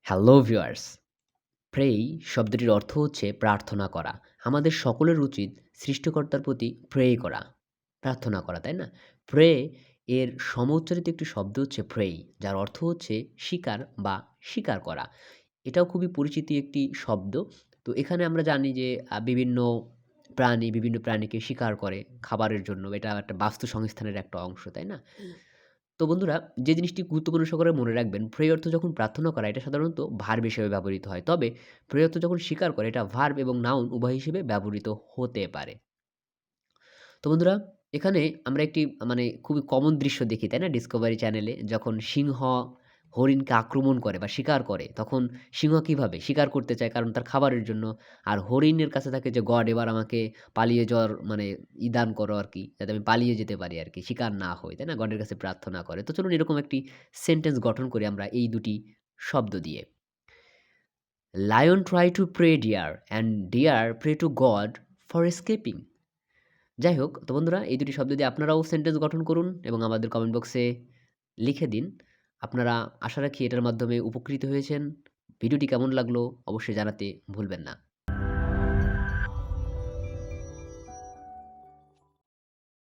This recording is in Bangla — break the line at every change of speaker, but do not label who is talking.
Hello viewers! প্রেই শব্দটির অর্থ হচ্ছে প্রার্থনা করা। আমাদের সকলের উচিত সৃষ্টিকর্তার প্রতি প্রে করা, প্রার্থনা করা, তাই না? প্রে এর সমউচ্চারিত একটি শব্দ হচ্ছে প্রেই, যার অর্থ হচ্ছে স্বীকার বা স্বীকার করা। এটাও খুবই পরিচিত একটি শব্দ। তো এখানে আমরা জানি যে বিভিন্ন প্রাণী বিভিন্ন প্রাণীকে শিকার করে খাবারের জন্য। এটা একটা বাস্তু সংস্থানের একটা অংশ, তাই না? তো বন্ধুরা, যে জিনিসটি গুরুত্বপূর্ণ সহকারে মনে রাখবেন, প্রে অর্থ যখন প্রার্থনা করা, এটা সাধারণত ভার্ব হিসেবে ব্যবহৃত হয়। তবে প্রে অর্থ যখন স্বীকার করে, এটা ভার্ব এবং নাউন উভয় হিসেবে ব্যবহৃত হতে পারে। তো বন্ধুরা, এখানে আমরা একটি খুবই কমন দৃশ্য দেখি, তাই না? ডিসকভারি চ্যানেলে যখন সিংহ হরিণকে আক্রমণ করে বা শিকার করে, তখন সিংহ কিভাবে? শিকার করতে চায় কারণ তার খাবারের জন্য। আর হরিণের কাছে থাকে যে, "গড এবার আমাকে পালিয়ে যাওয়ার দান করো আরকি। যাতে আমি পালিয়ে যেতে পারি আরকি। শিকার না হই।" তাই না? গডের কাছে প্রার্থনা করে। তো চলুন এরকম একটি সেন্টেন্স গঠন করি আমরা এই দুটি শব্দ দিয়ে। Lion try to pray deer and deer pray to God for escaping. যাই হোক, তো বন্ধুরা এই দুটি শব্দ দিয়ে আপনারাও সেন্টেন্স গঠন করুন এবং আমাদের কমেন্ট বক্সে লিখে দিন। আপনারা আশা রাখি এটার মাধ্যমে উপকৃত হয়েছেন। ভিডিওটি কেমন লাগলো অবশ্যই জানাতে ভুলবেন না।